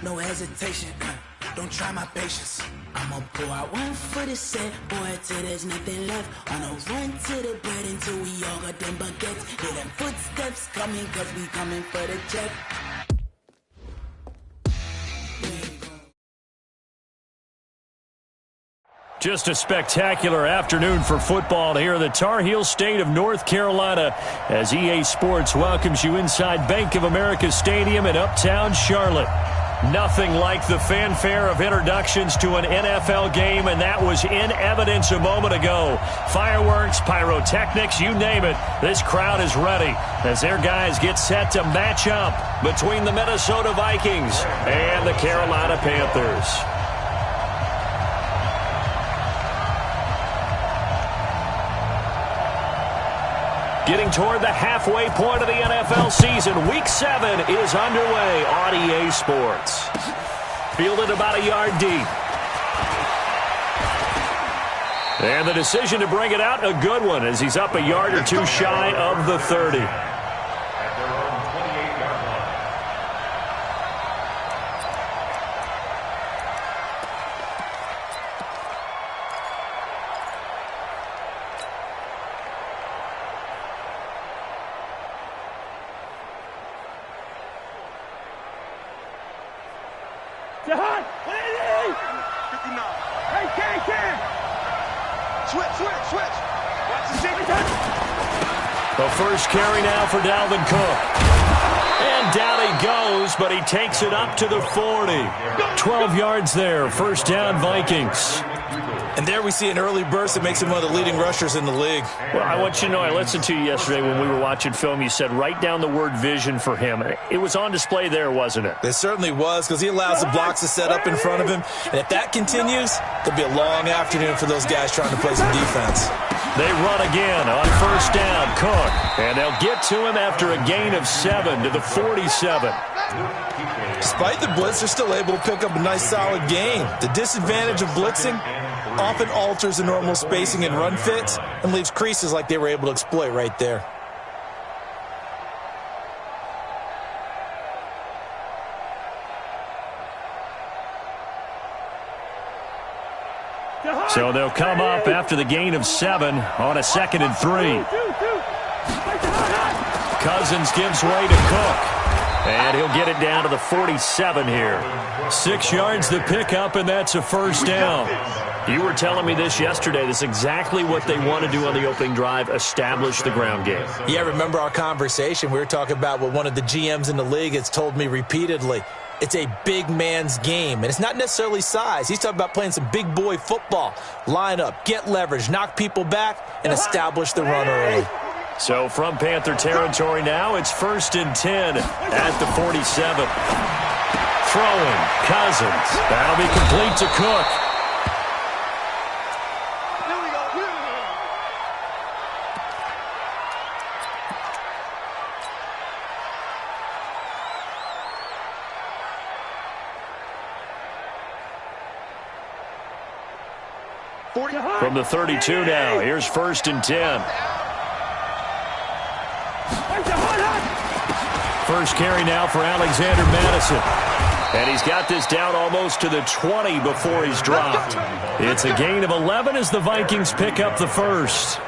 no hesitation. Don't try my patience. I'ma pour out one for the set, boy, till there's nothing left. On a run to the bread until we all got them baguettes. Hear them footsteps coming, cause we coming for the check. Just a spectacular afternoon for football here in the Tar Heel state of North Carolina as EA Sports welcomes you inside Bank of America Stadium in uptown Charlotte. Nothing like the fanfare of introductions to an NFL game, and that was in evidence a moment ago. Fireworks, pyrotechnics, you name it. This crowd is ready as their guys get set to match up between the Minnesota Vikings and the Carolina Panthers. Getting toward the halfway point of the NFL season, Week 7 is underway on EA Sports. Fielded about a yard deep. And the decision to bring it out, a good one, as he's up a yard or two shy of the 30. The first carry now for Dalvin Cook. And down he goes, but he takes it up to the 40. 12 yards there, first down Vikings. And there we see an early burst that makes him one of the leading rushers in the league. Well, I want you to know, I listened to you yesterday when we were watching film. You said write down the word vision for him. It was on display there, wasn't it? It certainly was, because he allows the blocks to set up in front of him. And if that continues, there'll be a long afternoon for those guys trying to play some defense. They run again on first down, Cook. And they'll get to him after a gain of 7 to the 47. Despite the blitz, they're still able to pick up a nice solid gain. The disadvantage of blitzing often alters the normal spacing and run fits and leaves creases like they were able to exploit right there. So they'll come up after the gain of 7 on a 2nd and 3. Cousins gives way to Cook. And he'll get it down to the 47 here. 6 yards the pickup, and that's a first down. You were telling me this yesterday. This is exactly what they want to do on the opening drive, establish the ground game. Yeah, remember our conversation. We were talking about what one of the GMs in the league has told me repeatedly. It's a big man's game, and it's not necessarily size. He's talking about playing some big boy football. Line up, get leverage, knock people back, and establish the run early. So from Panther territory now, it's 1st and 10 at the 47. Throwing, Cousins. That'll be complete to Cook. From the 32 now, here's 1st and 10. First carry now for Alexander Madison. And he's got this down almost to the 20 before he's dropped. It's a gain of 11 as the Vikings pick up the first.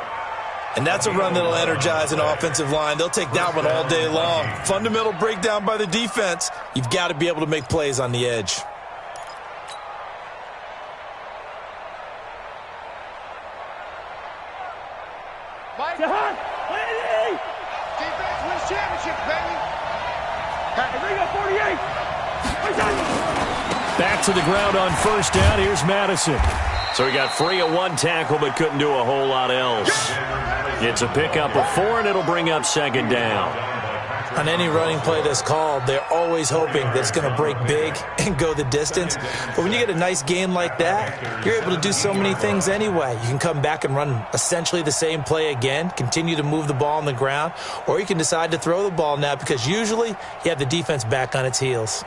And that's a run that'll energize an offensive line. They'll take that one all day long. Fundamental breakdown by the defense. You've got to be able to make plays on the edge. Defense wins championships, baby. Back to the ground on first down. Here's Madison. So he got free of 1 tackle but couldn't do a whole lot else. It's a pickup of 4, and it'll bring up 2nd down. On any running play that's called, they're always hoping that it's going to break big and go the distance. But when you get a nice game like that, you're able to do so many things anyway. You can come back and run essentially the same play again, continue to move the ball on the ground, or you can decide to throw the ball now because usually you have the defense back on its heels.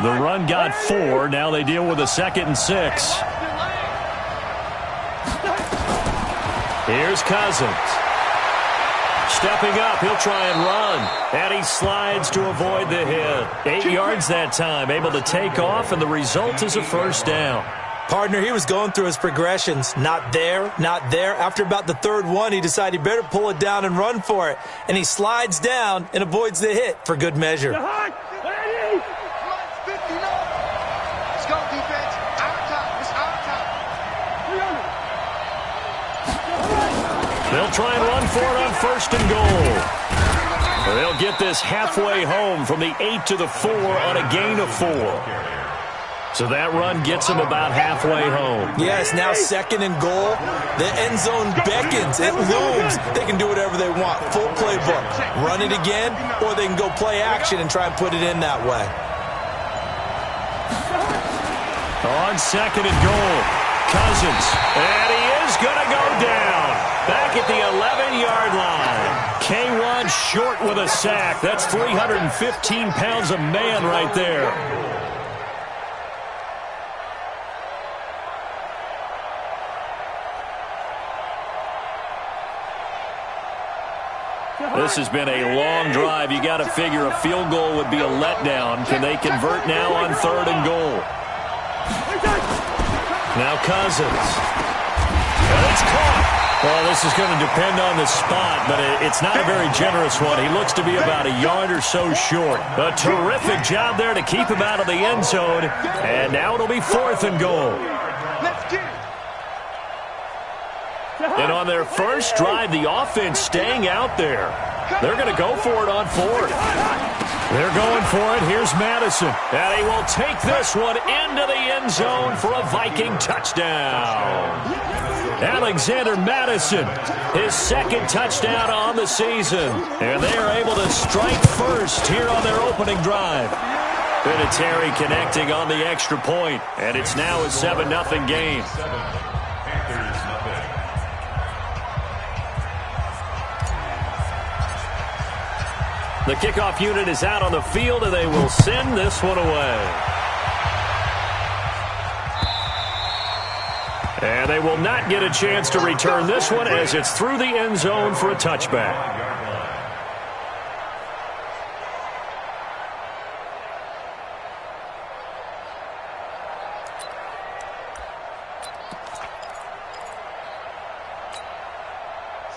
The run got 4. Now they deal with a 2nd and 6. Here's Cousins. Stepping up, he'll try and run. And he slides to avoid the hit. 8 yards that time, able to take off, and the result is a first down. Partner, he was going through his progressions. Not there, not there. After about the third one, he decided he better pull it down and run for it. And he slides down and avoids the hit for good measure. They'll try and run for it on first and goal. They'll get this halfway home from the 8 to the 4 on a gain of 4. So that run gets them about halfway home. Yes, now second and goal. The end zone beckons. It looms. They can do whatever they want. Full playbook. Run it again, or they can go play action and try and put it in that way. On second and goal, Cousins. And he is going to go down. Back at the 11-yard line. K1 short with a sack. That's 315 pounds of man right there. This has been a long drive. You got to figure a field goal would be a letdown. Can they convert now on third and goal? Now Cousins. And it's caught. Well, this is going to depend on the spot, but it's not a very generous one. He looks to be about a yard or so short. A terrific job there to keep him out of the end zone. And now it'll be fourth and goal. And on their first drive, the offense staying out there. They're going to go for it on fourth. They're going for it. Here's Madison. And he will take this one into the end zone for a Viking touchdown. Alexander Madison, his second touchdown on the season. And they are able to strike first here on their opening drive. Vinatieri connecting on the extra point. And it's now a 7-0 game. The kickoff unit is out on the field, and they will send this one away. And they will not get a chance to return this one as it's through the end zone for a touchback.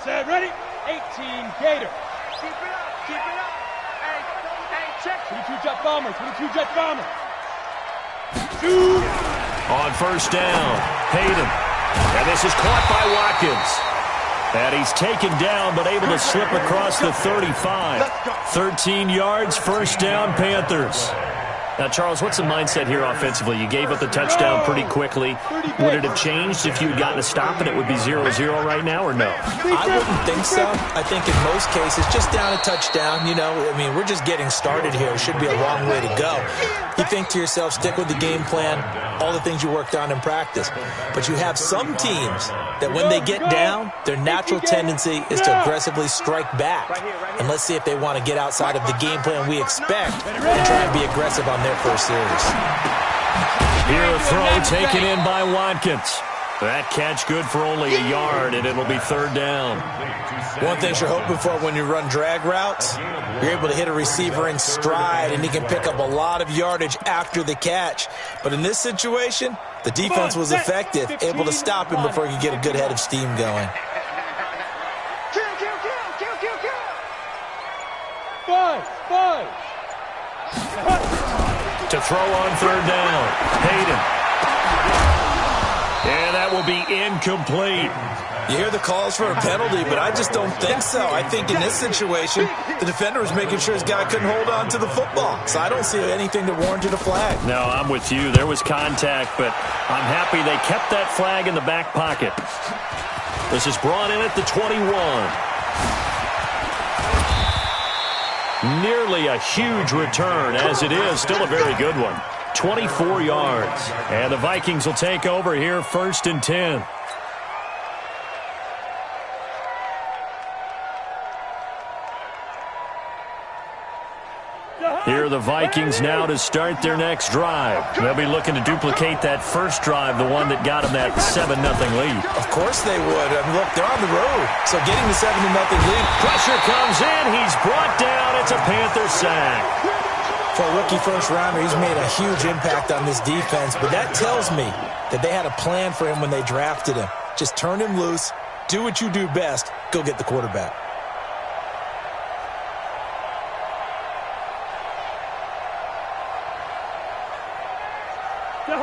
Set, ready? 18, Gator. Keep it up, keep it up. Hey, check. 22 Jet Bomber, 22 Jet Bomber. On first down, Hayden. And this is caught by Watkins. And he's taken down but able to slip across the 35. 13 yards, first down, Panthers. Now, Charles, what's the mindset here offensively? You gave up the touchdown pretty quickly. Would it have changed if you had gotten a stop and it would be 0-0 right now, or no? I wouldn't think so. I think in most cases, just down a touchdown, you know, I mean, we're just getting started here. It should be a long way to go. You think to yourself, stick with the game plan, all the things you worked on in practice. But you have some teams that when they get down, their natural tendency is to aggressively strike back. And let's see if they want to get outside of the game plan we expect and try and be aggressive on their first series. Here a throw taken in by Watkins. That catch good for only a yard, and it'll be third down. One thing you're hoping for when you run drag routes, you're able to hit a receiver in stride, and he can pick up a lot of yardage after the catch. But in this situation, the defense was effective, able to stop him before he could get a good head of steam going. Five. To throw on third down, Hayden. And that will be incomplete. You hear the calls for a penalty, but I just don't think so. I think in this situation, the defender was making sure his guy couldn't hold on to the football. So I don't see anything that warranted a flag. No, I'm with you. There was contact, but I'm happy they kept that flag in the back pocket. This is brought in at the 21. Nearly a huge return, as it is still a very good one. 24 yards. And the Vikings will take over here, first and 10. Here are the Vikings now to start their next drive. They'll be looking to duplicate that first drive, the one that got them that 7-0 lead. Of course they would. I mean, look, they're on the road. So getting the 7-0 lead. Pressure comes in. He's brought down. It's a Panther sack. For a rookie first-rounder, he's made a huge impact on this defense. But that tells me that they had a plan for him when they drafted him. Just turn him loose. Do what you do best. Go get the quarterback.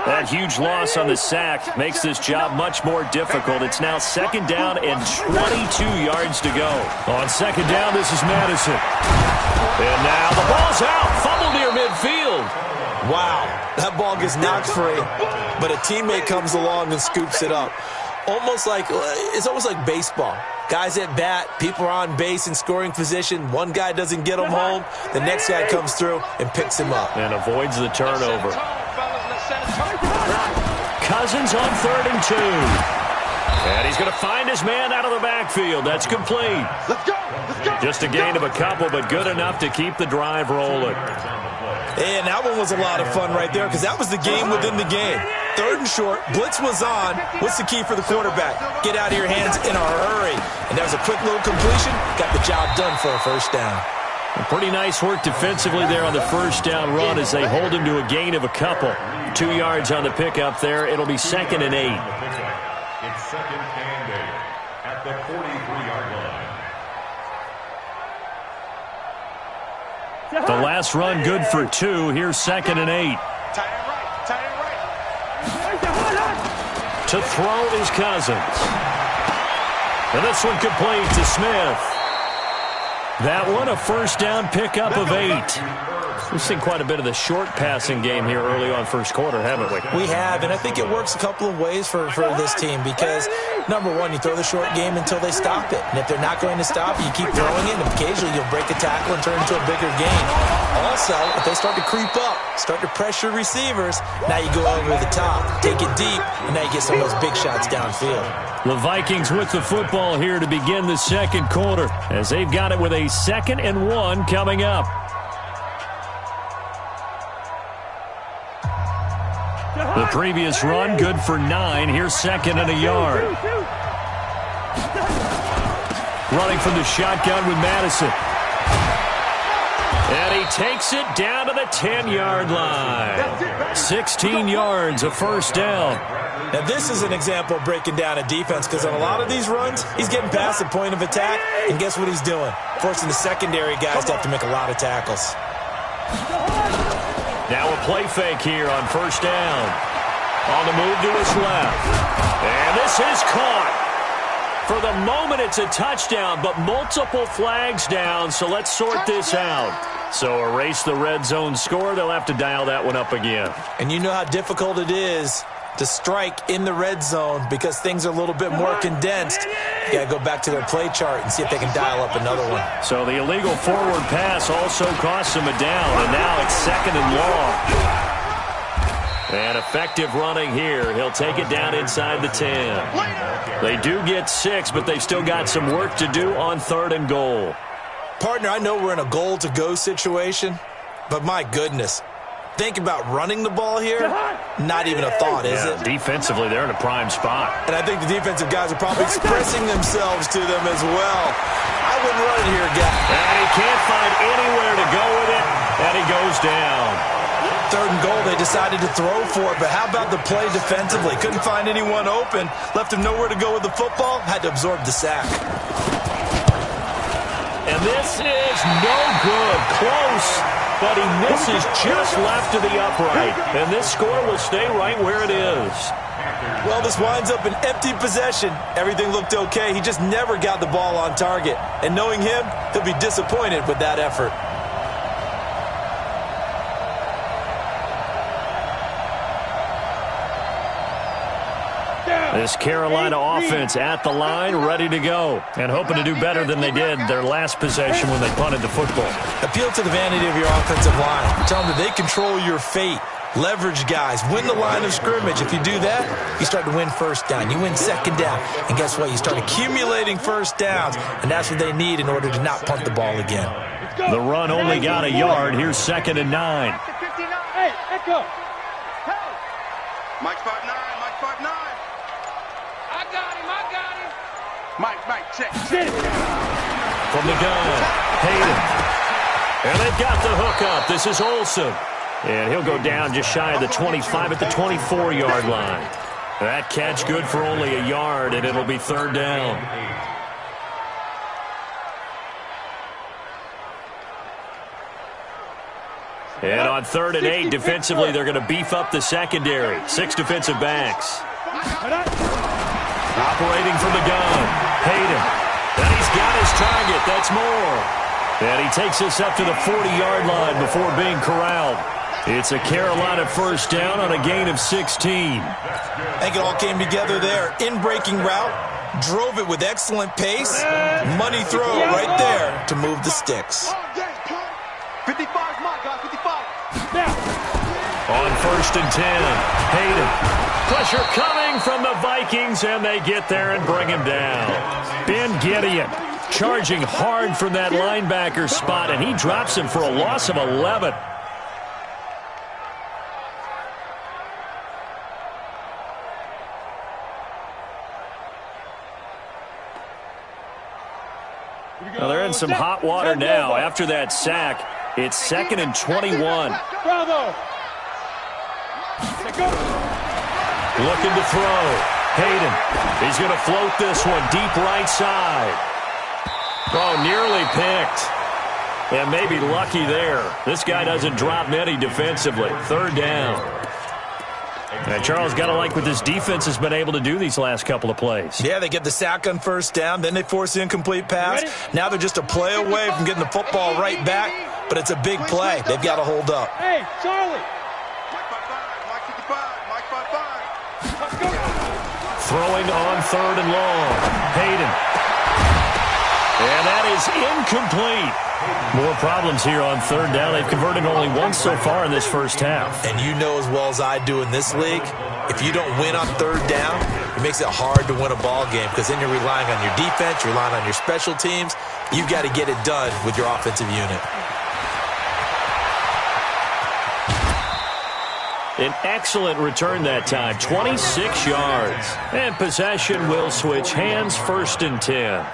That huge loss on the sack makes this job much more difficult. It's now 2nd down and 22 yards to go. On 2nd down, this is Madison. And now the ball's out. Fumble near midfield. Wow, that ball gets knocked free, but a teammate comes along and scoops it up. It's almost like baseball. Guys at bat, people are on base in scoring position. One guy doesn't get him home. The next guy comes through and picks him up. And avoids the turnover. Cousins on 3rd and 2. And he's going to find his man out of the backfield. That's complete. Let's go. Let's go. Just a gain of a couple, but good enough to keep the drive rolling. And that one was a lot of fun right there because that was the game within the game. 3rd and short, blitz was on. What's the key for the quarterback? Get out of your hands in a hurry. And that was a quick little completion. Got the job done for a first down. Pretty nice work defensively there on the first down run as they hold him to a gain of a couple. 2 yards on the pickup there. It'll be 2nd and 8. It's 2nd and 8 at the 43-yard line. The last run good for 2. Here's 2nd and 8. To throw is Cousins. And this one complete to Smith. That one a first down pickup of 8. We've seen quite a bit of the short passing game here early on first quarter, haven't we? We have, and I think it works a couple of ways for this team because, number one, you throw the short game until they stop it. And if they're not going to stop it, you keep throwing it, and occasionally you'll break a tackle and turn into a bigger gain. Also, if they start to creep up, start to pressure receivers, now you go over the top, take it deep, and now you get some of those big shots downfield. The Vikings with the football here to begin the second quarter as they've got it with a 2nd and 1 coming up. The previous run, good for 9. Here's 2nd and a yard. Running from the shotgun with Madison. And he takes it down to the 10-yard line. 16 yards, a first down. Now, this is an example of breaking down a defense because on a lot of these runs, he's getting past the point of attack, and guess what he's doing? Forcing the secondary guys to have to make a lot of tackles. Now a play fake here on first down. On the move to his left. And this is caught. For the moment, it's a touchdown, but multiple flags down, so let's sort this out. So erase the red zone score. They'll have to dial that one up again. And you know how difficult it is to strike in the red zone because things are a little bit more condensed. You got to go back to their play chart and see if they can dial up another one. So the illegal forward pass also costs him a down, and now it's 2nd and long. And effective running here. He'll take it down inside the 10. They do get 6, but they've still got some work to do on 3rd and goal. Partner, I know we're in a goal-to-go situation, but my goodness. Think about running the ball here. Not even a thought, is it? Defensively, they're in a prime spot. And I think the defensive guys are probably expressing themselves to them as well. I wouldn't run it here, guy. And he can't find anywhere to go with it, and he goes down. 3rd and goal, they decided to throw for it, but how about the play defensively? Couldn't find anyone open, left him nowhere to go with the football, had to absorb the sack. And this is no good. Close, but he misses just left of the upright. And this score will stay right where it is. Well, this winds up an empty possession. Everything looked okay. He just never got the ball on target. And knowing him, he'll be disappointed with that effort. This Carolina offense at the line, ready to go, and hoping to do better than they did their last possession when they punted the football. Appeal to the vanity of your offensive line. Tell them that they control your fate. Leverage guys. Win the line of scrimmage. If you do that, you start to win first down. You win second down. And guess what? You start accumulating first downs. And that's what they need in order to not punt the ball again. The run only got a yard. Here's 2nd and 9. Hey, Echo. Hey. Mike 5'9", Mike 5'9". I got him. Mike, check. From the gun, Hayden. And they've got the hook up. This is Olsen. And he'll go down just shy of the 25 at the 24-yard line. That catch good for only a yard, and it'll be 3rd down. And on 3rd and 8, defensively, they're going to beef up the secondary. 6 defensive backs. Operating from the gun, Hayden. And he's got his target. That's Moore. And he takes us up to the 40-yard line before being corralled. It's a Carolina first down on a gain of 16. I think it all came together there. In-breaking route, drove it with excellent pace. Money throw right there to move the sticks. 55 is my guy, 55. On 1st and 10, Hayden. Pressure coming from the Vikings, and they get there and bring him down. Ben Gideon charging hard from that linebacker spot, and he drops him for a loss of 11. Well, they're in some hot water now. After that sack, it's 2nd and 21. Bravo. Looking to throw. Hayden. He's going to float this one deep right side. Oh, nearly picked. And maybe lucky there. This guy doesn't drop many defensively. 3rd down. And Charles, got to like what this defense has been able to do these last couple of plays. Yeah, they get the sack on 1st down, then they force the incomplete pass. Now they're just a play away from getting the football right back, but it's a big play. They've got to hold up. Hey, Charlie. Mike 55, Mike 55. Throwing on 3rd and long. Hayden. And that is incomplete. More problems here on 3rd down. They've converted only once so far in this first half. And you know as well as I do in this league, if you don't win on 3rd down, it makes it hard to win a ball game because then you're relying on your defense, you're relying on your special teams. You've got to get it done with your offensive unit. An excellent return that time, 26 yards. And possession will switch hands, 1st and 10.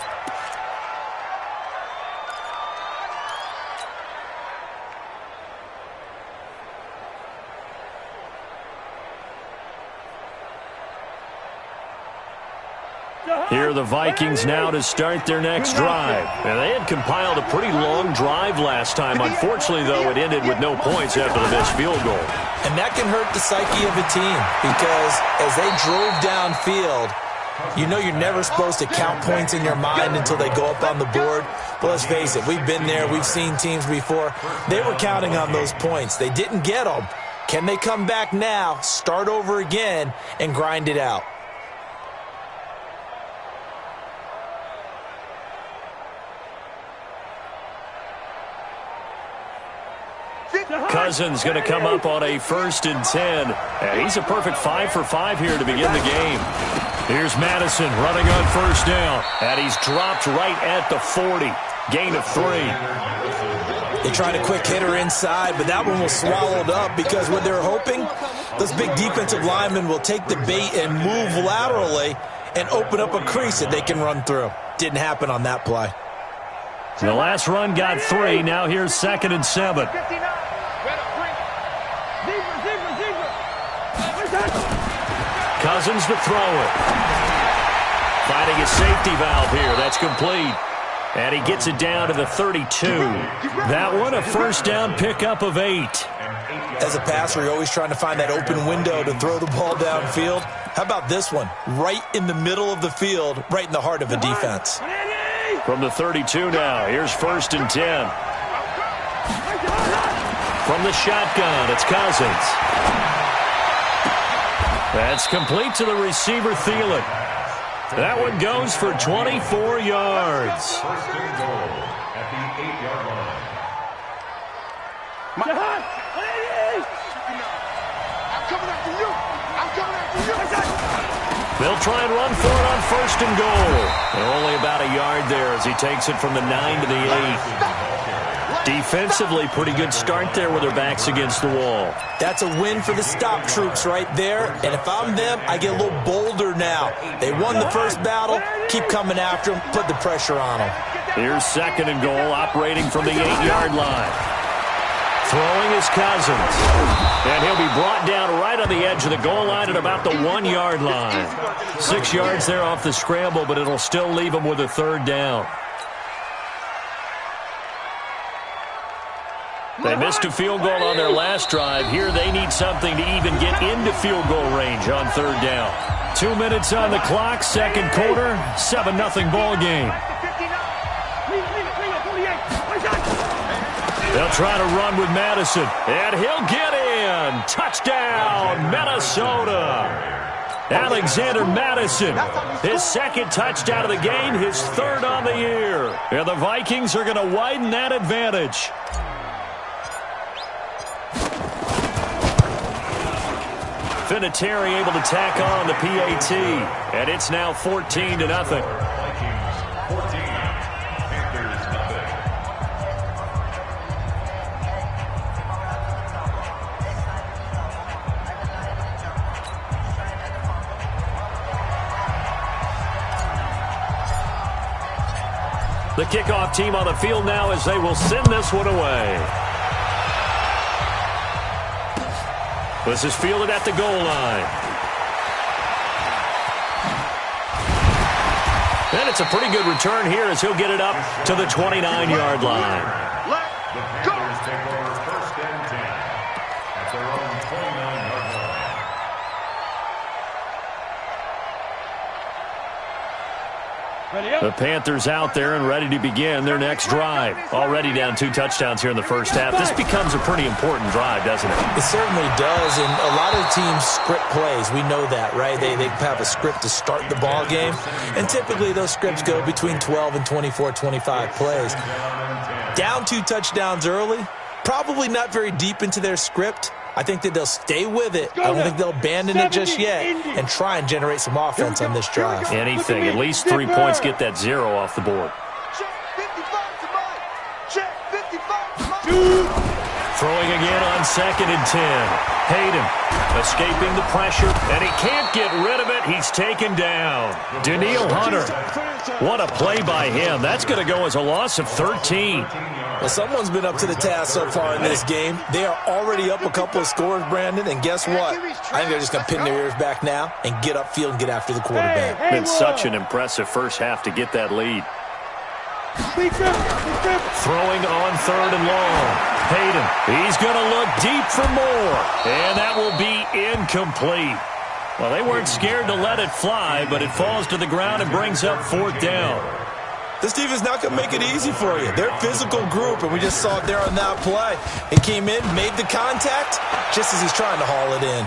Here are the Vikings now to start their next drive. And they had compiled a pretty long drive last time. Unfortunately, though, it ended with no points after the missed field goal. And that can hurt the psyche of a team because as they drove downfield, you know you're never supposed to count points in your mind until they go up on the board. But let's face it, we've been there. We've seen teams before. They were counting on those points. They didn't get them. Can they come back now, start over again, and grind it out? Cousins going to come up on a 1st and 10. And he's a perfect 5 for 5 here to begin the game. Here's Madison running on 1st down. And he's dropped right at the 40. Gain of 3. They tried a quick hitter inside, but that one was swallowed up because what they're hoping, those big defensive linemen will take the bait and move laterally and open up a crease that they can run through. Didn't happen on that play. The last run got 3. Now here's 2nd and 7. Cousins to throw it. Finding a safety valve here. That's complete. And he gets it down to the 32. That one a 1st down pickup of 8. As a passer, you're always trying to find that open window to throw the ball downfield. How about this one? Right in the middle of the field, right in the heart of a defense. From the 32 now, here's 1st and 10. From the shotgun, it's Cousins. That's complete to the receiver, Thielen. That one goes for 24 yards. First and goal at the 8-yard line. They'll try and run for it on 1st and goal. They're only about a yard there as he takes it from the 9 to the 8. Defensively, pretty good start there with their backs against the wall. That's a win for the stop troops right there. And if I'm them, I get a little bolder now. They won the first battle. Keep coming after them. Put the pressure on them. Here's 2nd and goal, operating from the 8-yard line. Throwing is Cousins. And he'll be brought down right on the edge of the goal line at about the 1-yard line. 6 yards there off the scramble, but it'll still leave him with a 3rd down. They missed a field goal on their last drive. Here they need something to even get into field goal range on 3rd down. 2 minutes on the clock, 2nd quarter, 7-0 ball game. They'll try to run with Madison, and he'll get in. Touchdown, Minnesota. Alexander Madison, his 2nd touchdown of the game, his 3rd on the year. And the Vikings are going to widen that advantage. Vinatieri able to tack on the PAT, and it's now 14-0. The kickoff team on the field now as they will send this one away. This is fielded at the goal line. And it's a pretty good return here as he'll get it up to the 29-yard line. The Panthers take over 1st and 10 at their own 29-yard line. The Panthers out there and ready to begin their next drive. Already down 2 touchdowns here in the first half. This becomes a pretty important drive, doesn't it? It certainly does, and a lot of teams script plays. We know that, right? They have a script to start the ball game, and typically those scripts go between 12 and 24, 25 plays. Down 2 touchdowns early, probably not very deep into their script. I think that they'll stay with it. I don't think they'll abandon it just yet and try and generate some offense on this drive. Anything. At least 3 points, get that 0 off the board. Throwing again on 2nd and 10. Hayden escaping the pressure, and he can't get rid of it. He's taken down. Daniil Hunter. What a play by him. That's going to go as a loss of 13. Well, someone's been up to the task so far in this game. They are already up a couple of scores, Brandon, and guess what? I think they're just going to pin their ears back now and get upfield and get after the quarterback. Been such an impressive first half to get that lead. Throwing on 3rd and long. Hayden, he's going to look deep for more, and that will be incomplete. Well, they weren't scared to let it fly, but it falls to the ground and brings up 4th down. This defense not going to make it easy for you. They're a physical group, and we just saw it there on that play. He came in, made the contact, just as he's trying to haul it in.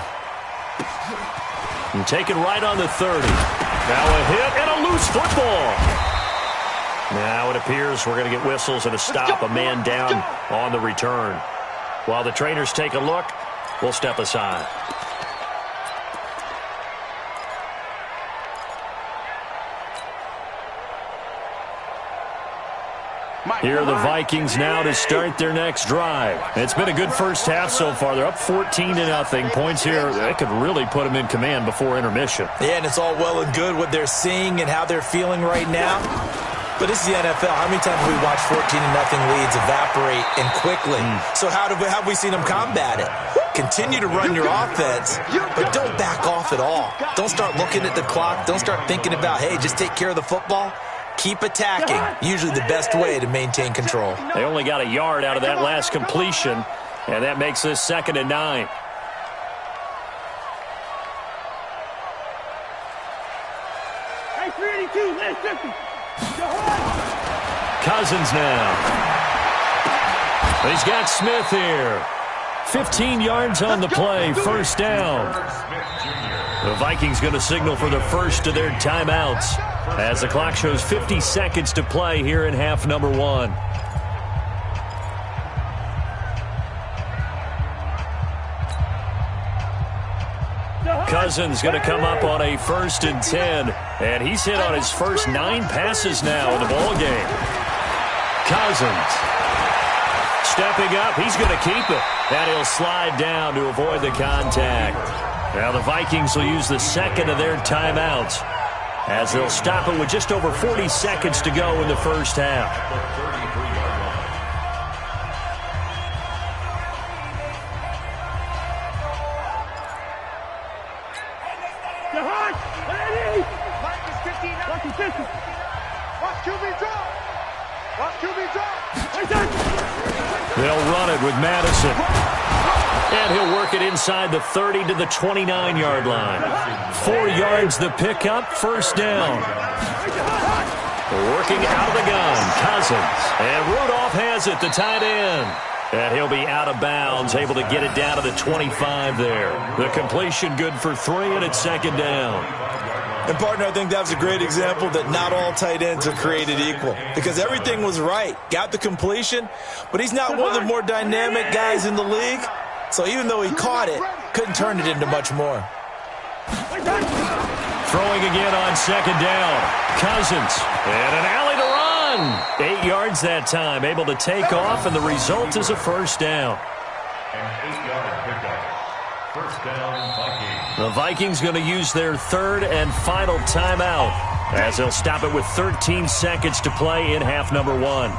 And taken right on the 30. Now a hit and a loose football. Now it appears we're going to get whistles and a stop, a man down on the return. While the trainers take a look, we'll step aside. Here are the Vikings now to start their next drive. It's been a good first half so far. They're up 14-0. Points here, that could really put them in command before intermission. Yeah, and it's all well and good what they're seeing and how they're feeling right now. But this is the NFL. How many times have we watched 14-0 leads evaporate and quickly? So how have we seen them combat it? Continue to run your offense, but don't back off at all. Don't start looking at the clock. Don't start thinking about, hey, just take care of the football. Keep attacking. Usually the best way to maintain control. They only got a yard out of that last completion, and that makes this 2nd and 9. Hey, 382, last 50. Cousins now. He's got Smith here. 15 yards on the play, 1st down. The Vikings going to signal for the first of their timeouts as the clock shows 50 seconds to play here in half number 1. Cousins going to come up on a 1st and 10. And he's hit on his first 9 passes now in the ball game. Cousins stepping up. He's going to keep it. And he'll slide down to avoid the contact. Now the Vikings will use the second of their timeouts as they'll stop it with just over 40 seconds to go in the first half. They'll run it with Madison. And he'll work it inside the 30 to the 29-yard line. 4 yards the pickup, 1st down. Working out of the gun, Cousins. And Rudolph has it, the tight end. And he'll be out of bounds, able to get it down to the 25 there. The completion good for 3, and it's 2nd down. And, partner, I think that was a great example that not all tight ends are created equal because everything was right. Got the completion, but he's not one of the more dynamic guys in the league. So even though he caught it, couldn't turn it into much more. Throwing again on 2nd down. Cousins. And an alley to run. 8 yards that time. Able to take off, and the result is a 1st down. An 8-yard pickup. 1st down, Vikings. The Vikings going to use their 3rd and final timeout as they'll stop it with 13 seconds to play in half number 1.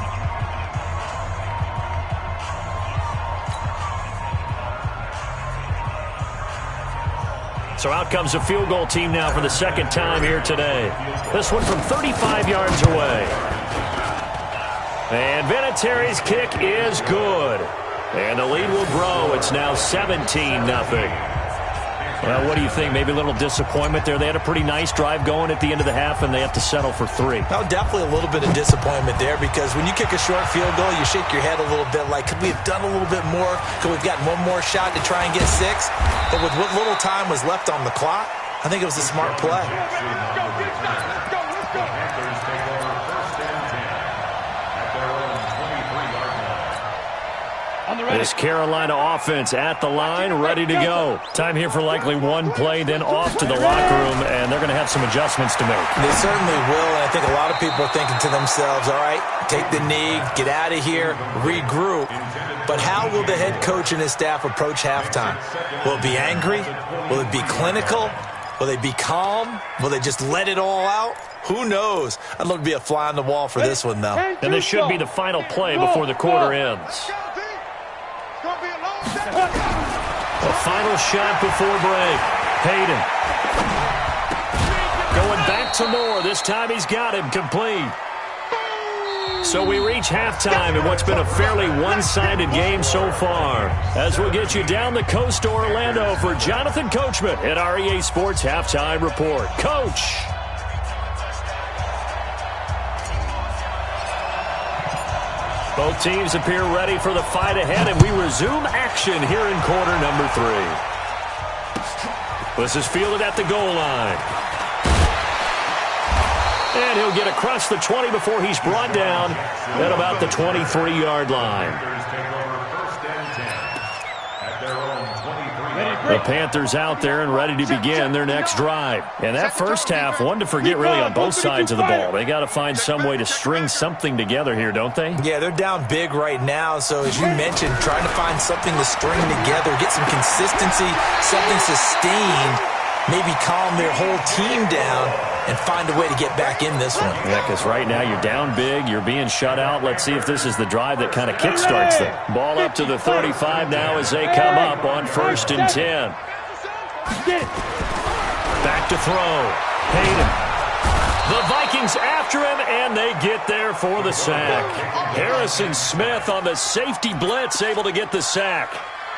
So out comes a field goal team now for the 2nd time here today. This one from 35 yards away. And Vinatieri's kick is good. And the lead will grow. It's now 17-0. Well, what do you think? Maybe a little disappointment there. They had a pretty nice drive going at the end of the half, and they have to settle for 3. Well, definitely a little bit of disappointment there because when you kick a short field goal, you shake your head a little bit like, could we have done a little bit more? Could we have gotten one more shot to try and get 6? But with what little time was left on the clock, I think it was a smart play. This Carolina offense at the line, ready to go. Time here for likely one play, then off to the locker room, and they're going to have some adjustments to make. They certainly will, and I think a lot of people are thinking to themselves, all right, take the knee, get out of here, regroup. But how will the head coach and his staff approach halftime? Will it be angry? Will it be clinical? Will they be calm? Will they just let it all out? Who knows? I'd love to be a fly on the wall for this one, though. And this should be the final play before the quarter ends. A final shot before break. Hayden. Going back to Moore. This time he's got him complete. So we reach halftime in what's been a fairly one-sided game so far. As we'll get you down the coast to Orlando for Jonathan Coachman at our EA Sports Halftime Report. Coach. Both teams appear ready for the fight ahead, and we resume action here in quarter number 3. This is fielded at the goal line. And he'll get across the 20 before he's brought down at about the 23-yard line. The Panthers out there and ready to begin their next drive. And that first half, one to forget really on both sides of the ball. They got to find some way to string something together here, don't they? Yeah, they're down big right now. So as you mentioned, trying to find something to string together, get some consistency, something sustained, maybe calm their whole team down and find a way to get back in this one. Yeah, because right now you're down big, you're being shut out. Let's see if this is the drive that kind of kickstarts them. Ball up to the 35 now as they come up on 1st and 10. Back to throw. Hayden. The Vikings after him, and they get there for the sack. Harrison Smith on the safety blitz, able to get the sack.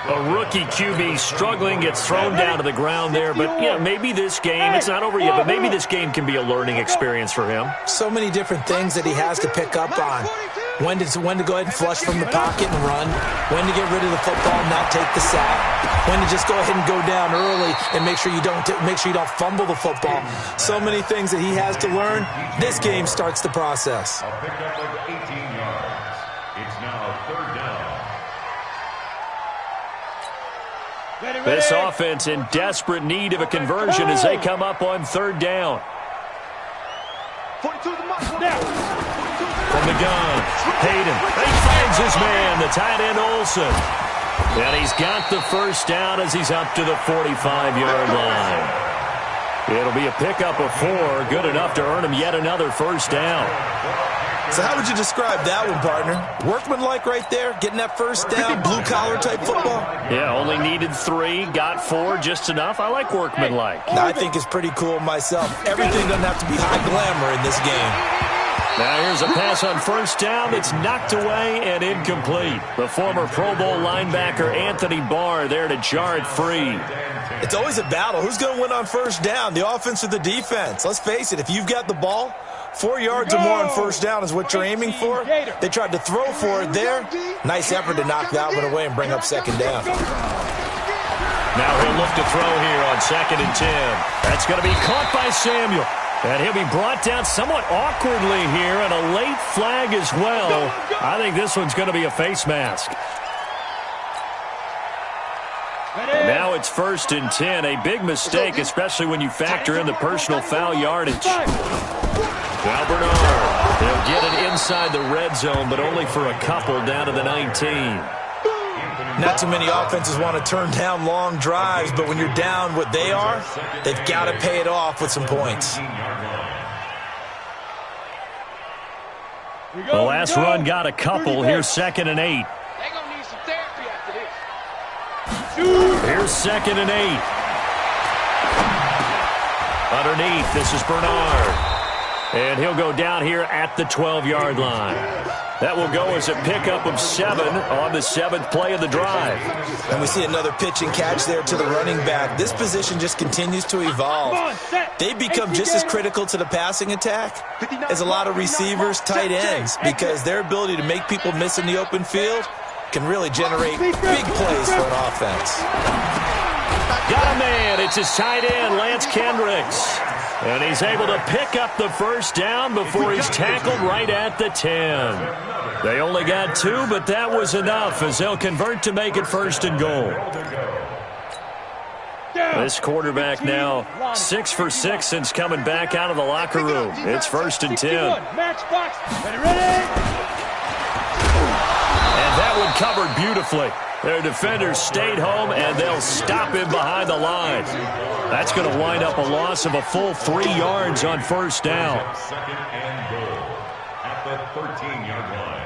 A rookie QB struggling, gets thrown down to the ground there. But, yeah, maybe this game, it's not over yet, but maybe this game can be a learning experience for him. So many different things that he has to pick up on. When to go ahead and flush from the pocket and run. When to get rid of the football and not take the sack. When to just go ahead and go down early and make sure you don't fumble the football. So many things that he has to learn. This game starts the process. A pickup of 18 yards. It's now 3rd down. This offense in desperate need of a conversion as they come up on third down. From the gun, Hayden. He finds his man, the tight end Olsen. And he's got the first down as he's up to the 45-yard line. It'll be a pickup of 4, good enough to earn him yet another first down. So how would you describe that one, partner? Workmanlike right there, getting that first down, blue-collar type football? Yeah, only needed 3, got 4, just enough. I like workmanlike. I think it's pretty cool myself. Everything doesn't have to be high glamour in this game. Now here's a pass on first down that's knocked away and incomplete. The former Pro Bowl linebacker Anthony Barr there to jar it free. It's always a battle. Who's going to win on first down, the offense or the defense? Let's face it, if you've got the ball, 4 yards or more on first down is what you're aiming for. They tried to throw for it there. Nice effort to knock that one away and bring up second down. Now he'll look to throw here on 2nd and 10. That's going to be caught by Samuel. And he'll be brought down somewhat awkwardly here, and a late flag as well. I think this one's going to be a face mask. Now it's 1st and 10. A big mistake, especially when you factor in the personal foul yardage. Now Bernard, they'll get it inside the red zone, but only for a couple down to the 19. Not too many offenses want to turn down long drives, but when you're down what they are, they've got to pay it off with some points. The last run got a couple. Here's 2nd and 8. They're going to need some therapy after this. Here's 2nd and 8. Underneath, this is Bernard. And he'll go down here at the 12-yard line. That will go as a pickup of 7 on the 7th play of the drive. And we see another pitch and catch there to the running back. This position just continues to evolve. They become just as critical to the passing attack as a lot of receivers, tight ends, because their ability to make people miss in the open field can really generate big plays for an offense. Got a man. It's his tight end, Lance Kendricks. And he's able to pick up the first down before he's tackled right at the 10. They only got 2, but that was enough as they'll convert to make it 1st and goal. This quarterback now 6 for 6 since coming back out of the locker room. It's 1st and 10. And that one covered beautifully. Their defenders stayed home, and they'll stop him behind the line. That's going to wind up a loss of a full 3 yards on first down. 2nd and goal at the 13-yard line.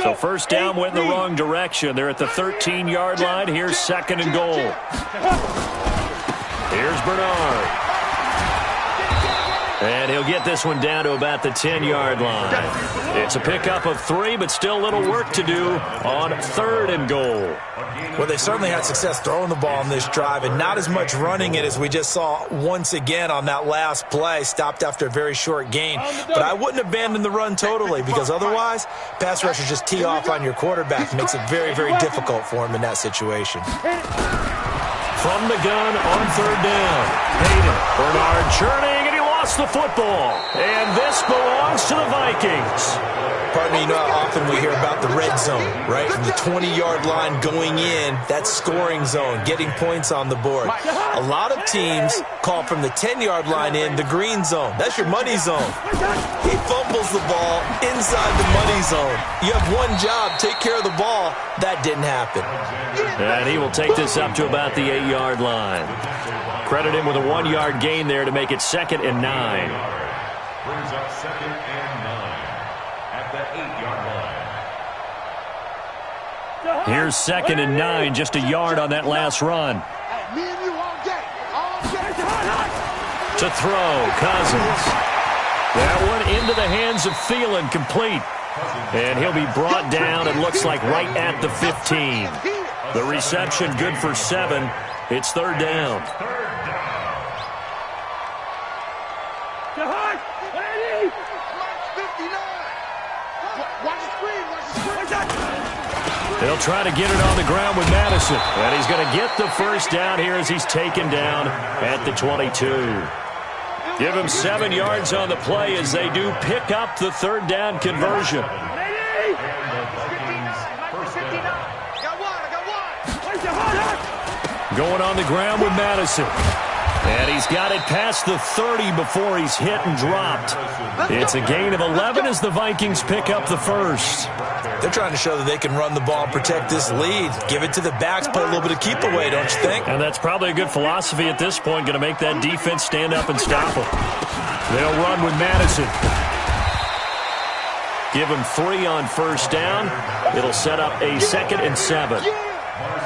So first down went in the wrong direction. They're at the 13-yard line. Here's 2nd and goal. Here's Bernard. And he'll get this one down to about the 10-yard line. It's a pickup of 3, but still a little work to do on 3rd and goal. Well, they certainly had success throwing the ball on this drive and not as much running it as we just saw once again on that last play. Stopped after a very short gain. But I wouldn't abandon the run totally because otherwise, pass rushers just tee off on your quarterback. Makes it very, very difficult for him in that situation. From the gun on 3rd down. Hayden, Bernard churning, and he lost the football. And this belongs to the Vikings. Partner, you know how often we hear about the red zone, right? From the 20-yard line going in, that scoring zone, getting points on the board. A lot of teams call from the 10-yard line in the green zone. That's your money zone. He fumbles the ball inside the money zone. You have one job, take care of the ball. That didn't happen. And he will take this up to about the 8-yard line. Credit him with a 1-yard gain there to make it 2nd and 9. Brings up 2nd and 9 at the 8-yard line. Here's 2nd and 9, just a yard on that last run. To throw, Cousins. That one into the hands of Thielen, complete. And he'll be brought down, it looks like, right at the 15. The reception good for 7. It's 3rd down. They'll try to get it on the ground with Madison. And he's going to get the first down here as he's taken down at the 22. Give him 7 yards on the play as they do pick up the 3rd down conversion. And the Vikings' first down. Going on the ground with Madison. And he's got it past the 30 before he's hit and dropped. It's a gain of 11 as the Vikings pick up the first. They're trying to show that they can run the ball and protect this lead. Give it to the backs, play a little bit of keep away, don't you think? And that's probably a good philosophy at this point, going to make that defense stand up and stop them. They'll run with Madison. Give him 3 on first down. It'll set up a 2nd and 7.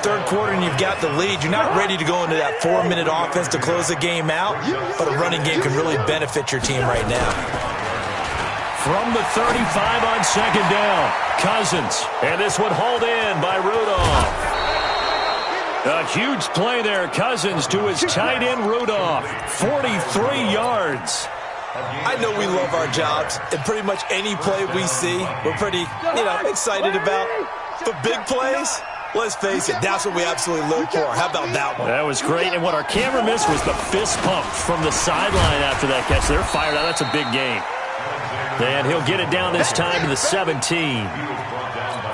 Third quarter and you've got the lead. You're not ready to go into that 4-minute offense to close the game out, but a running game can really benefit your team right now. From the 35 on 2nd down, Cousins. And this one hauled in by Rudolph. A huge play there, Cousins to his tight end Rudolph. 43 yards. I know we love our jobs, and pretty much any play we see, we're pretty, excited about. But big plays, let's face it, that's what we absolutely live for. How about that one? That was great, and what our camera missed was the fist pump from the sideline after that catch. They're fired out. That's a big game. And he'll get it down this time to the 17.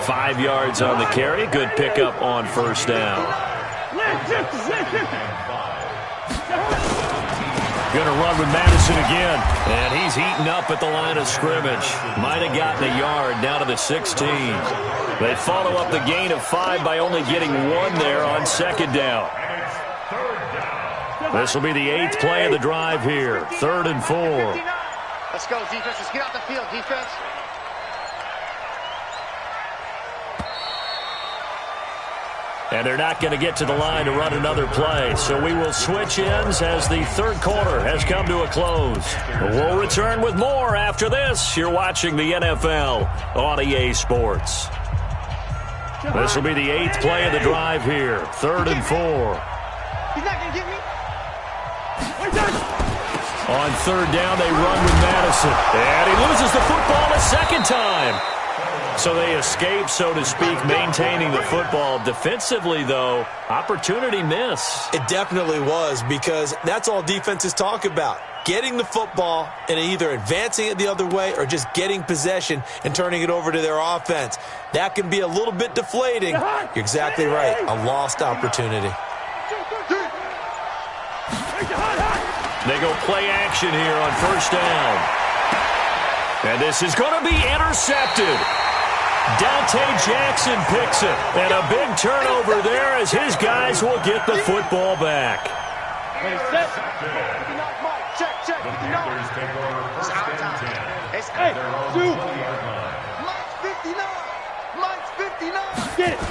5 yards on the carry. Good pickup on first down. Going to run with Madison again. And he's heating up at the line of scrimmage. Might have gotten a yard down to the 16. They follow up the gain of 5 by only getting 1 there on 2nd down. This will be the 8th play of the drive here. 3rd and 4. Let's go, defense. Let's get out the field, defense. And they're not going to get to the line to run another play. So we will switch ends as the third quarter has come to a close. We'll return with more after this. You're watching the NFL on EA Sports. This will be the 8th play of the drive here. 3rd and 4. He's not going to get me. On 3rd down, they run with Madison. And he loses the football a 2nd time. So they escape, so to speak, maintaining the football. Defensively, though, opportunity miss. It definitely was, because that's all defenses talk about. Getting the football and either advancing it the other way or just getting possession and turning it over to their offense. That can be a little bit deflating. You're exactly right. A lost opportunity. They go play action here on first down. And this is going to be intercepted. Dante Jackson picks it. And a big turnover there as his guys will get the football back. Ready, set. 59, Mike. Check. 59. It's hey, shoot. Mike's 59. Mike's 59. Get it.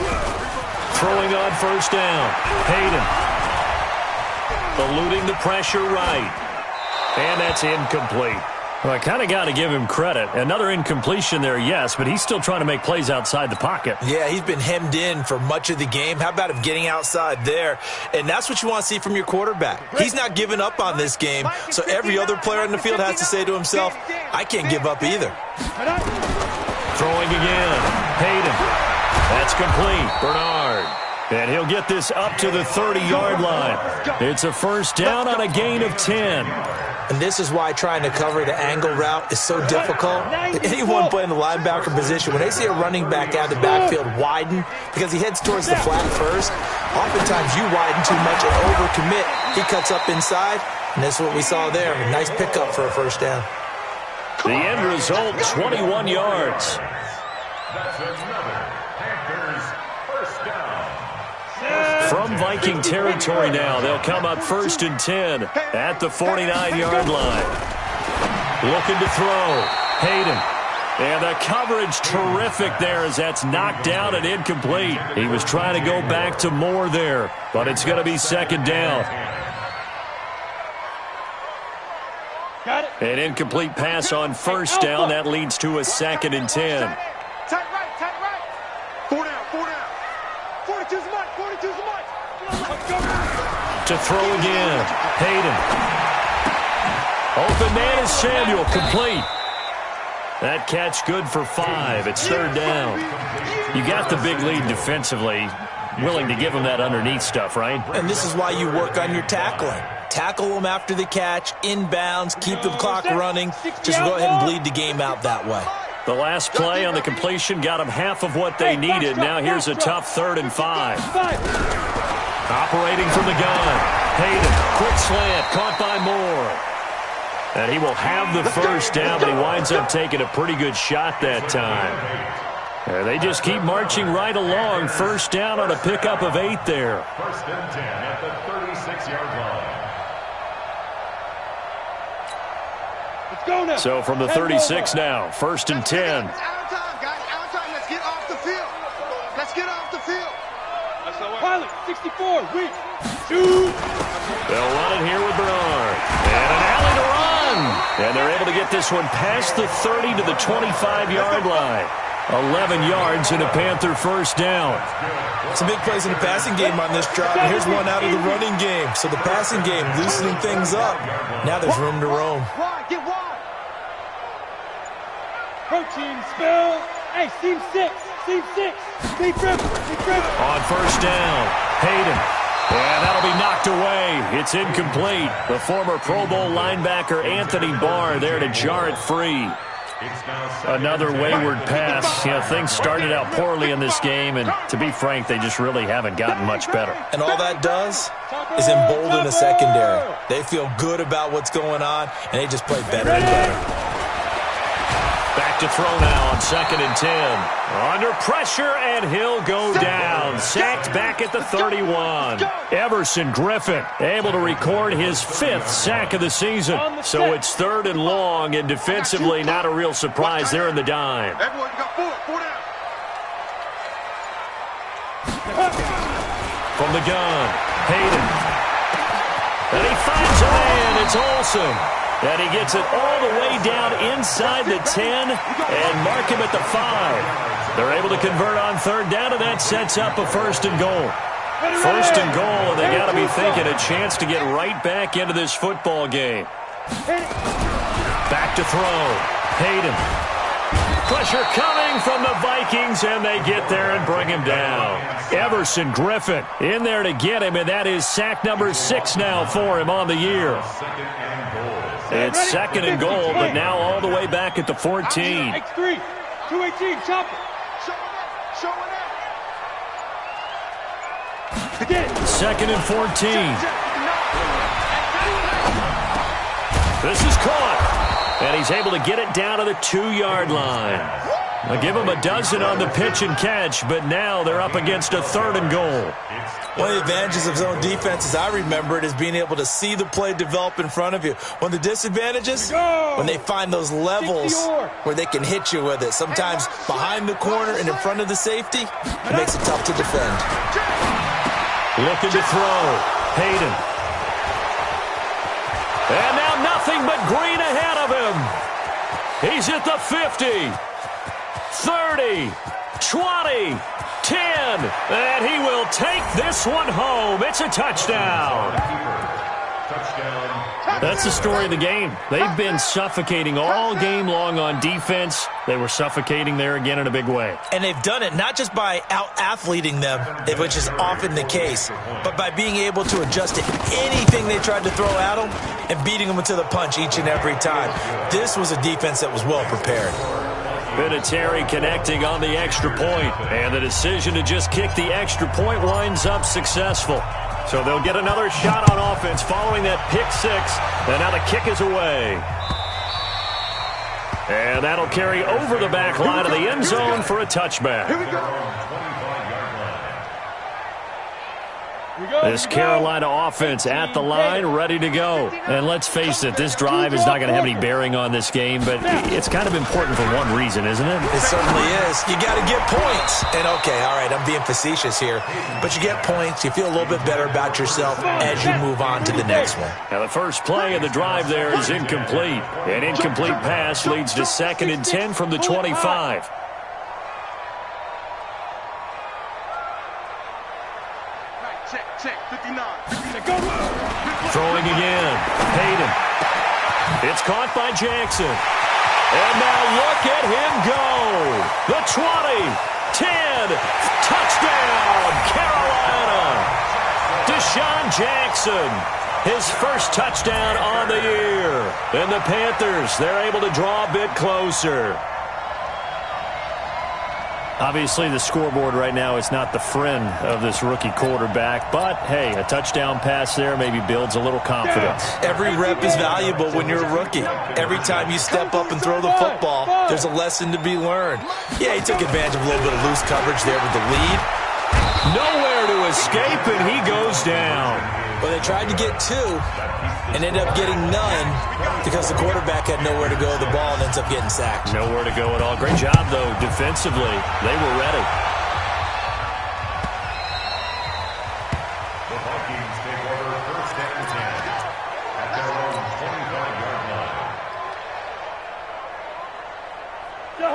Throwing on first down. Hayden. Eluding the pressure right. And that's incomplete. Well, I kind of got to give him credit. Another incompletion there, yes, but he's still trying to make plays outside the pocket. Yeah, he's been hemmed in for much of the game. How about him getting outside there? And that's what you want to see from your quarterback. He's not giving up on this game, so every other player on the field has to say to himself, I can't give up either. Throwing again. Hayden. That's complete. Bernard. And he'll get this up to the 30-yard line. It's a first down on a gain of 10. And this is why trying to cover the angle route is so difficult. Anyone playing the linebacker position, when they see a running back out of the backfield widen, because he heads towards the flat first, oftentimes you widen too much and overcommit. He cuts up inside, and that's what we saw there. A nice pickup for a first down. The end result, 21 yards. That's another Panthers first down. From Viking territory now, they'll come up 1st and 10 at the 49-yard line. Looking to throw. Hayden. And the coverage terrific there as that's knocked down and incomplete. He was trying to go back to more there, but it's going to be 2nd down. An incomplete pass on first down. That leads to a 2nd and 10. Tight right. 4 down. 42's Mike. To throw again. Hayden. Open man is Samuel. Complete. That catch good for 5. It's 3rd down. You got the big lead defensively. Willing to give him that underneath stuff, right? And this is why you work on your tackling. Tackle them after the catch, inbounds, keep the clock running. Just go ahead and bleed the game out that way. The last play on the completion got them half of what they needed. Now here's a tough 3rd and 5. Operating from the gun. Hayden, quick slant, caught by Moore. And he will have the first down, but he winds up taking a pretty good shot that time. And they just keep marching right along. First down on a pickup of 8 there. First and 10 at the 36-yard line. Let's go now. So from the 36 now, first and 10. Out of time, guys. Out of time. Let's get off the field. Let's get off the field. Pilot, 64, reach, shoot. They'll run it here with Bernard. And an alley to run. And they're able to get this one past the 30 to the 25-yard line. 11 yards and a Panther first down. Some big plays in the passing game on this drive. And here's one out of the running game. So the passing game loosening things up. Now there's room to roam. Wide, get wide. Protein spill. Hey, seam 6. Seam 6. Deep dribble. Deep dribble. On first down, Hayden. And that'll be knocked away. It's incomplete. The former Pro Bowl linebacker Anthony Barr there to jar it free. Another wayward pass. You know, things started out poorly in this game, and to be frank, they just really haven't gotten much better. And all that does is embolden the secondary. They feel good about what's going on, and they just play better and better. Back to throw now on second and 10. Under pressure, and he'll go down. Sacked back at the 31. Everson Griffin able to record his 5th sack of the season. So it's 3rd and long, and defensively not a real surprise there in the dime. Everyone, you got 4 down. From the gun, Hayden. And he finds a man. It's Olsen. And he gets it all the way down inside the 10 and mark him at the 5. They're able to convert on 3rd down, and that sets up a 1st and goal. 1st and goal, and they got to be thinking a chance to get right back into this football game. Back to throw. Hayden. Pressure coming from the Vikings, and they get there and bring him down. Everson Griffin in there to get him, and that is sack number 6 now for him on the year. It's 2nd and goal, but now all the way back at the 14. X3, 218, chop it. Showing up. Again. 2nd and 14. This is caught, and he's able to get it down to the 2-yard line. They'll give him a dozen on the pitch and catch, but now they're up against a 3rd and goal. One of the advantages of zone defense, as I remember it, is being able to see the play develop in front of you. One of the disadvantages, when they find those levels where they can hit you with it. Sometimes behind the corner and in front of the safety, it makes it tough to defend. Looking to throw. Hayden. And now nothing but green ahead of him. He's at the 50, 30, 20, 10, and he will take this one home. It's a touchdown. That's the story of the game. They've been suffocating all game long on defense. They were suffocating there again in a big way. And they've done it not just by out-athleting them, which is often the case, but by being able to adjust to anything they tried to throw at them and beating them to the punch each and every time. This was a defense that was well prepared. Vinatieri connecting on the extra point, and the decision to just kick the extra point winds up successful. So they'll get another shot on offense following that pick 6, and now the kick is away. And that'll carry over the back line of the end zone for a touchback. Here we go. This Carolina offense at the line, ready to go. And let's face it, this drive is not going to have any bearing on this game, but it's kind of important for one reason, isn't it? It certainly is. You got to get points. And, okay, all right, I'm being facetious here, but you get points. You feel a little bit better about yourself as you move on to the next one. Now, the first play of the drive there is incomplete. An incomplete pass leads to 2nd and 10 from the 25. Check, 59. Throwing again. Hayden. It's caught by Jackson. And now look at him go. The 20, 10, touchdown, Carolina. Deshaun Jackson, his first touchdown on the year. And the Panthers, they're able to draw a bit closer. Obviously, the scoreboard right now is not the friend of this rookie quarterback, but, hey, a touchdown pass there maybe builds a little confidence. Every rep is valuable when you're a rookie. Every time you step up and throw the football, there's a lesson to be learned. Yeah, he took advantage of a little bit of loose coverage there with the lead. Nowhere to escape, and he goes down. Well, they tried to get two and ended up getting none because the quarterback had nowhere to go with the ball and ends up getting sacked. Nowhere to go at all. Great job, though, defensively. They were ready. The Vikings take over first and 10 at their own 25-yard line.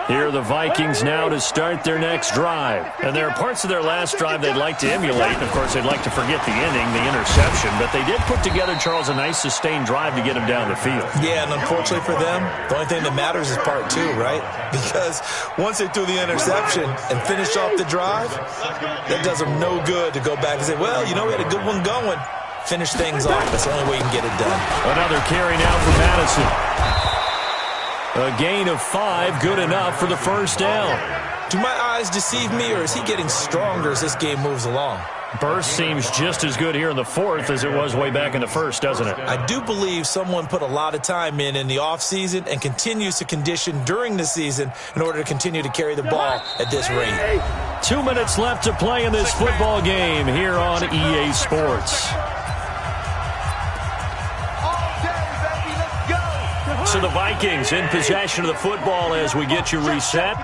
Here are the Vikings now to start their next drive. And there are parts of their last drive they'd like to emulate. Of course, they'd like to forget the ending, the interception. But they did put together, Charles, a nice sustained drive to get him down the field. Yeah, and unfortunately for them, the only thing that matters is part two, right? Because once they threw the interception and finished off the drive, that does them no good to go back and say, well, you know, we had a good one going. Finish things off. That's the only way you can get it done. Another carry now for Madison. A gain of 5, good enough for the first down. Do my eyes deceive me, or is he getting stronger as this game moves along? Burst seems just as good here in the fourth as it was way back in the first, doesn't it? I do believe someone put a lot of time in the offseason and continues to condition during the season in order to continue to carry the ball at this rate. 2 minutes left to play in this football game here on EA Sports. So the Vikings in possession of the football as we get you reset.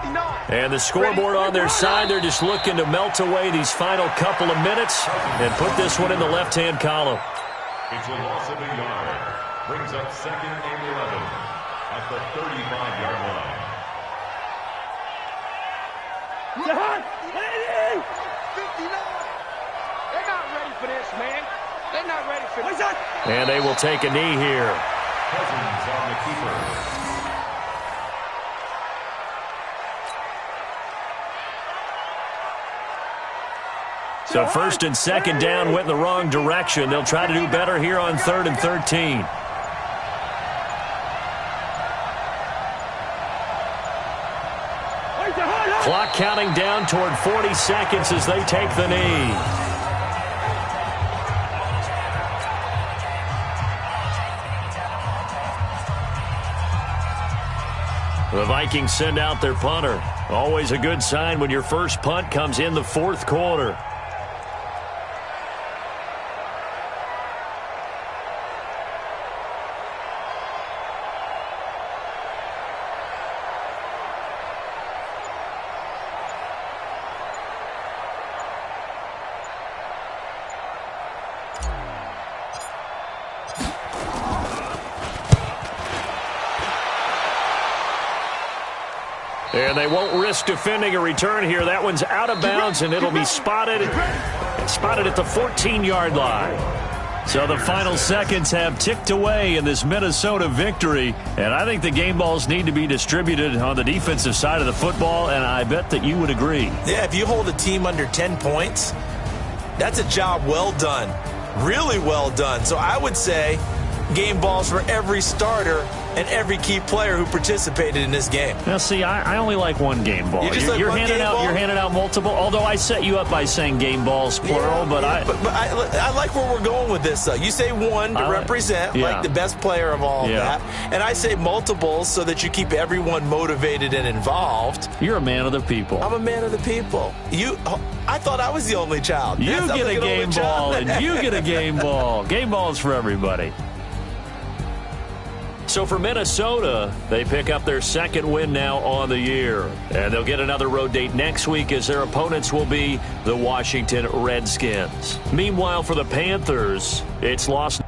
And the scoreboard on their side, they're just looking to melt away these final couple of minutes and put this one in the left-hand column. It's a loss of a yard. Brings up second and 11 at the 35-yard line. 59. They're not ready for this, man. They're not ready for this. And they will take a knee here. Cousins on the keeper. So first and second down went in the wrong direction. They'll try to do better here on 3rd and 13. Clock counting down toward 40 seconds as they take the knee. The Vikings send out their punter. Always a good sign when your first punt comes in the fourth quarter. And they won't risk defending a return here. That one's out of bounds, and it'll be spotted at the 14-yard line. So the final seconds have ticked away in this Minnesota victory, and I think the game balls need to be distributed on the defensive side of the football, and I bet that you would agree. Yeah, if you hold a team under 10 points, that's a job well done, really well done. So I would say game balls for every starter and every key player who participated in this game. Now, see, I only like one game ball. You're handing out multiple. Although I set you up by saying game balls plural, but I like where we're going with this. You say one to represent like the best player of all of that, and I say multiples so that you keep everyone motivated and involved. You're a man of the people. I'm a man of the people. I thought I was the only child. You get a game ball, and you get a game ball. Game balls for everybody. So for Minnesota, they pick up their second win now on the year. And they'll get another road date next week as their opponents will be the Washington Redskins. Meanwhile, for the Panthers, it's lost